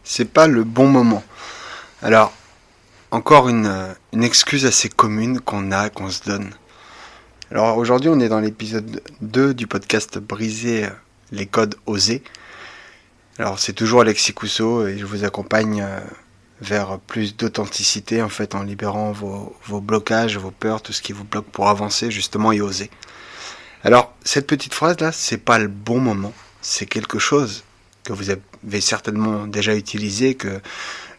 c'est pas le bon moment. Alors, encore une excuse assez commune qu'on se donne. Alors aujourd'hui, on est dans l'épisode 2 du podcast Briser les codes osés. Alors c'est toujours Alexis Cousseau et je vous accompagne vers plus d'authenticité en fait en libérant vos blocages, vos peurs, tout ce qui vous bloque pour avancer justement et oser. Alors cette petite phrase là, c'est pas le bon moment, c'est quelque chose que vous avez certainement déjà utilisé, que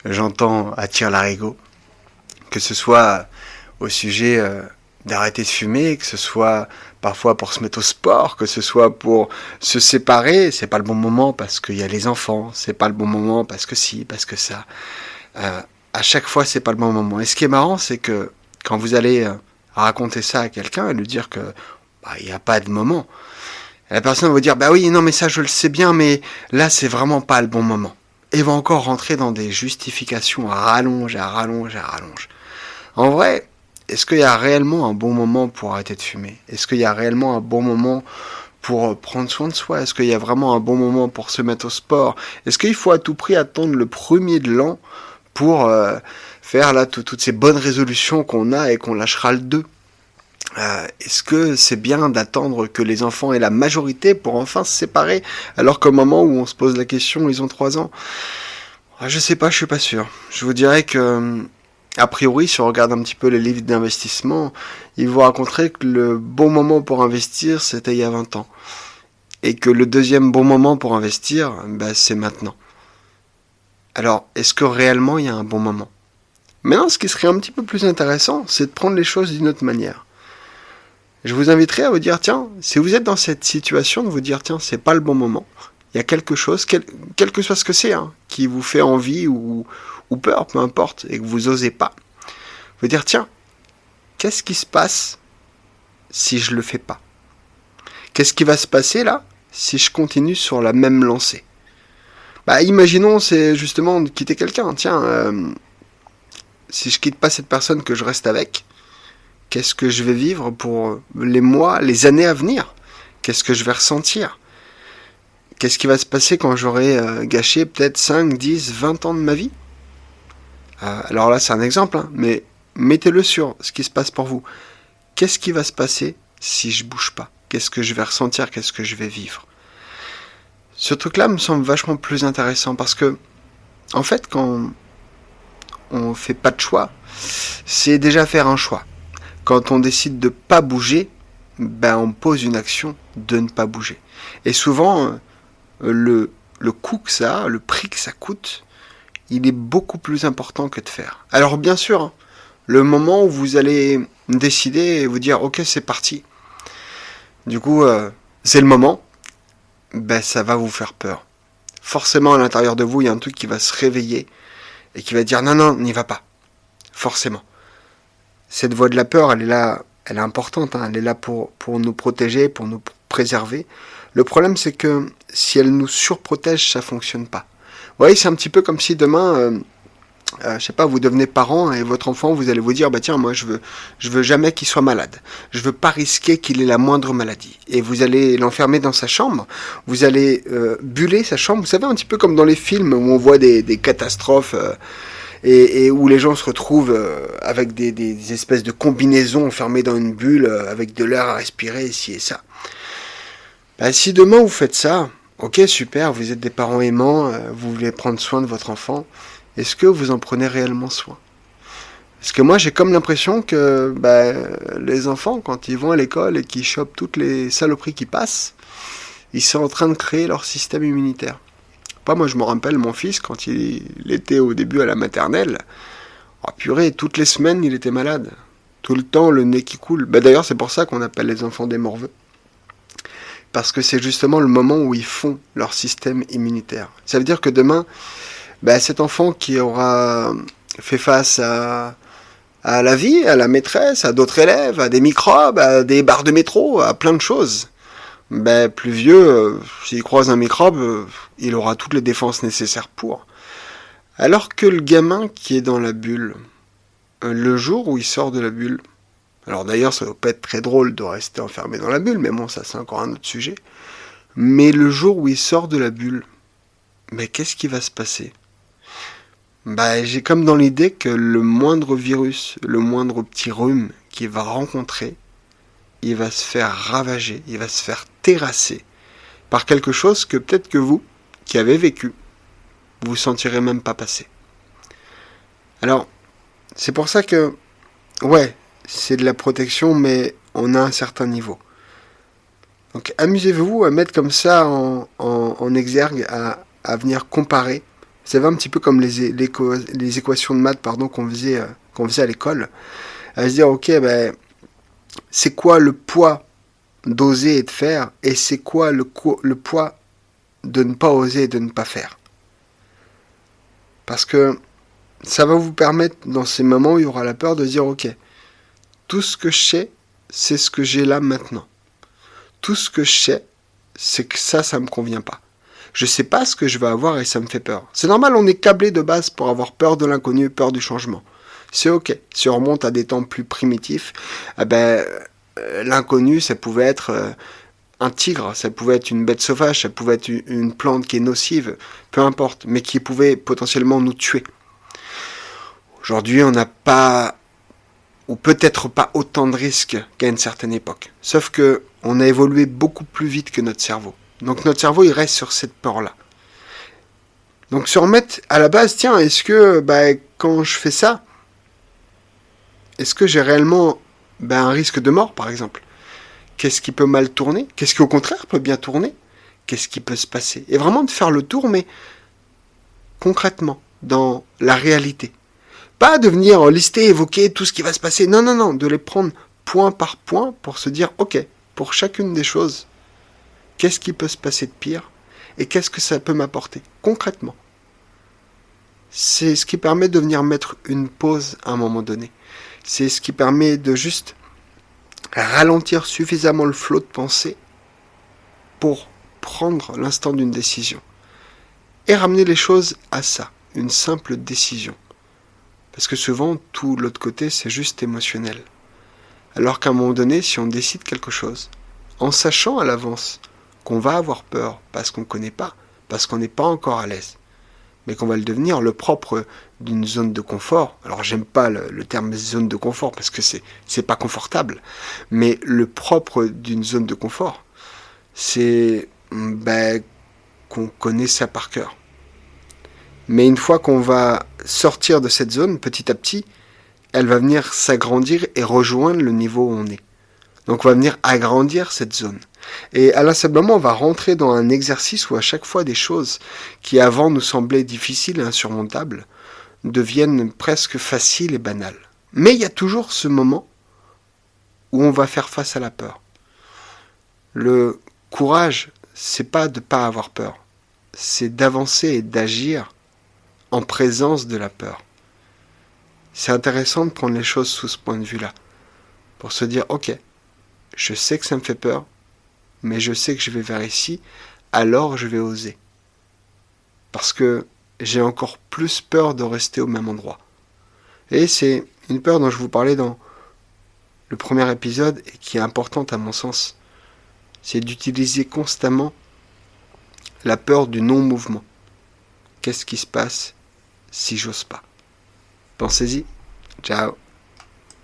j'entends à tire-larigot, que ce soit au sujet d'arrêter de fumer, que ce soit parfois pour se mettre au sport, que ce soit pour se séparer, c'est pas le bon moment parce qu'il y a les enfants, c'est pas le bon moment parce que si, parce que ça. À chaque fois, c'est pas le bon moment. Et ce qui est marrant, c'est que quand vous allez raconter ça à quelqu'un et lui dire que il n'y a pas de moment, la personne va vous dire bah oui, non mais ça je le sais bien, mais là c'est vraiment pas le bon moment. Et va encore rentrer dans des justifications à rallonge, à rallonge, à rallonge. En vrai, est-ce qu'il y a réellement un bon moment pour arrêter de fumer ? Est-ce qu'il y a réellement un bon moment pour prendre soin de soi ? Est-ce qu'il y a vraiment un bon moment pour se mettre au sport ? Est-ce qu'il faut à tout prix attendre le premier de l'an pour faire là toutes ces bonnes résolutions qu'on a et qu'on lâchera le 2 ? Est-ce que c'est bien d'attendre que les enfants aient la majorité pour enfin se séparer, alors qu'au moment où on se pose la question, ils ont 3 ans ? Je sais pas, je suis pas sûr. Je vous dirais que a priori, si on regarde un petit peu les livres d'investissement, ils vous raconteraient que le bon moment pour investir, c'était il y a 20 ans. Et que le deuxième bon moment pour investir, c'est maintenant. Alors, est-ce que réellement il y a un bon moment ? Maintenant, ce qui serait un petit peu plus intéressant, c'est de prendre les choses d'une autre manière. Je vous inviterai à vous dire, tiens, si vous êtes dans cette situation, de vous dire, tiens, c'est pas le bon moment. Il y a quelque chose, quel que soit ce que c'est, qui vous fait envie ou peur, peu importe, et que vous osez pas. Vous dire, tiens, qu'est-ce qui se passe si je le fais pas ? Qu'est-ce qui va se passer là si je continue sur la même lancée ? Imaginons, c'est justement de quitter quelqu'un. Tiens, si je quitte pas cette personne que je reste avec, qu'est-ce que je vais vivre pour les mois, les années à venir ? Qu'est-ce que je vais ressentir ? Qu'est-ce qui va se passer quand j'aurai gâché peut-être 5, 10, 20 ans de ma vie ? Alors là, c'est un exemple, mais mettez-le sur ce qui se passe pour vous. Qu'est-ce qui va se passer si je bouge pas ? Qu'est-ce que je vais ressentir ? Qu'est-ce que je vais vivre ? Ce truc-là me semble vachement plus intéressant parce que, en fait, quand on fait pas de choix, c'est déjà faire un choix. Quand on décide de pas bouger, on pose une action de ne pas bouger. Et souvent, le coût que ça a, le prix que ça coûte, il est beaucoup plus important que de faire. Alors bien sûr, le moment où vous allez décider et vous dire ok c'est parti, du coup c'est le moment, ça va vous faire peur. Forcément à l'intérieur de vous il y a un truc qui va se réveiller et qui va dire non n'y va pas. Forcément. Cette voix de la peur elle est là, elle est importante, elle est là pour nous protéger, pour nous préserver. Le problème c'est que si elle nous surprotège ça fonctionne pas. Vous voyez, c'est un petit peu comme si demain, je sais pas, vous devenez parent et votre enfant, vous allez vous dire, tiens, moi je veux jamais qu'il soit malade. Je veux pas risquer qu'il ait la moindre maladie. Et vous allez l'enfermer dans sa chambre, vous allez buller sa chambre. Vous savez, un petit peu comme dans les films où on voit des catastrophes et où les gens se retrouvent avec des espèces de combinaisons enfermées dans une bulle avec de l'air à respirer ici et ça. Si demain vous faites ça, ok, super, vous êtes des parents aimants, vous voulez prendre soin de votre enfant. Est-ce que vous en prenez réellement soin ? Parce que moi, j'ai comme l'impression que les enfants, quand ils vont à l'école et qu'ils chopent toutes les saloperies qui passent, ils sont en train de créer leur système immunitaire. Moi, je me rappelle, mon fils, quand il était au début à la maternelle, purée, toutes les semaines, il était malade. Tout le temps, le nez qui coule. D'ailleurs, c'est pour ça qu'on appelle les enfants des morveux. Parce que c'est justement le moment où ils font leur système immunitaire. Ça veut dire que demain, cet enfant qui aura fait face à la vie, à la maîtresse, à d'autres élèves, à des microbes, à des barres de métro, à plein de choses, plus vieux, s'il croise un microbe, il aura toutes les défenses nécessaires pour. Alors que le gamin qui est dans la bulle, le jour où il sort de la bulle, alors d'ailleurs, ça ne doit pas être très drôle de rester enfermé dans la bulle, mais bon, ça c'est encore un autre sujet. Mais le jour où il sort de la bulle, qu'est-ce qui va se passer ? j'ai comme dans l'idée que le moindre virus, le moindre petit rhume qu'il va rencontrer, il va se faire ravager, il va se faire terrasser par quelque chose que peut-être que vous, qui avez vécu, vous sentirez même pas passer. Alors, c'est pour ça que, ouais, c'est de la protection, mais on a un certain niveau. Donc amusez-vous à mettre comme ça en exergue, à venir comparer. Vous savez, un petit peu comme les équations de maths qu'on faisait à l'école. À se dire, ok, c'est quoi le poids d'oser et de faire, et c'est quoi le poids de ne pas oser et de ne pas faire. Parce que ça va vous permettre, dans ces moments où il y aura la peur, de dire, ok, tout ce que je sais, c'est ce que j'ai là maintenant. Tout ce que je sais, c'est que ça me convient pas. Je sais pas ce que je vais avoir et ça me fait peur. C'est normal, on est câblé de base pour avoir peur de l'inconnu, peur du changement. C'est ok. Si on remonte à des temps plus primitifs, l'inconnu, ça pouvait être un tigre, ça pouvait être une bête sauvage, ça pouvait être une plante qui est nocive, peu importe, mais qui pouvait potentiellement nous tuer. Aujourd'hui, on n'a pas, ou peut-être pas autant de risques qu'à une certaine époque. Sauf que on a évolué beaucoup plus vite que notre cerveau. Donc notre cerveau, il reste sur cette peur-là. Donc se remettre à la base, tiens, est-ce que quand je fais ça, est-ce que j'ai réellement un risque de mort, par exemple? Qu'est-ce qui peut mal tourner? Qu'est-ce qui au contraire peut bien tourner? Qu'est-ce qui peut se passer? Et vraiment de faire le tour, mais concrètement, dans la réalité. Pas de venir lister, évoquer tout ce qui va se passer. Non, de les prendre point par point pour se dire, ok, pour chacune des choses, qu'est-ce qui peut se passer de pire et qu'est-ce que ça peut m'apporter concrètement. C'est ce qui permet de venir mettre une pause à un moment donné. C'est ce qui permet de juste ralentir suffisamment le flot de pensée pour prendre l'instant d'une décision. Et ramener les choses à ça, une simple décision. Parce que souvent, tout l'autre côté, c'est juste émotionnel. Alors qu'à un moment donné, si on décide quelque chose, en sachant à l'avance qu'on va avoir peur parce qu'on ne connaît pas, parce qu'on n'est pas encore à l'aise, mais qu'on va le devenir, le propre d'une zone de confort. Alors j'aime pas le terme zone de confort parce que c'est pas confortable, mais le propre d'une zone de confort, c'est qu'on connaît ça par cœur. Mais une fois qu'on va sortir de cette zone, petit à petit, elle va venir s'agrandir et rejoindre le niveau où on est. Donc on va venir agrandir cette zone. Et inlassablement, on va rentrer dans un exercice où à chaque fois des choses qui avant nous semblaient difficiles et insurmontables deviennent presque faciles et banales. Mais il y a toujours ce moment où on va faire face à la peur. Le courage, c'est pas de ne pas avoir peur. C'est d'avancer et d'agir en présence de la peur. C'est intéressant de prendre les choses sous ce point de vue-là. Pour se dire, ok, je sais que ça me fait peur, mais je sais que je vais vers ici, alors je vais oser. Parce que j'ai encore plus peur de rester au même endroit. Et c'est une peur dont je vous parlais dans le premier épisode et qui est importante à mon sens. C'est d'utiliser constamment la peur du non-mouvement. Qu'est-ce qui se passe si j'ose pas? Pensez-y. Ciao.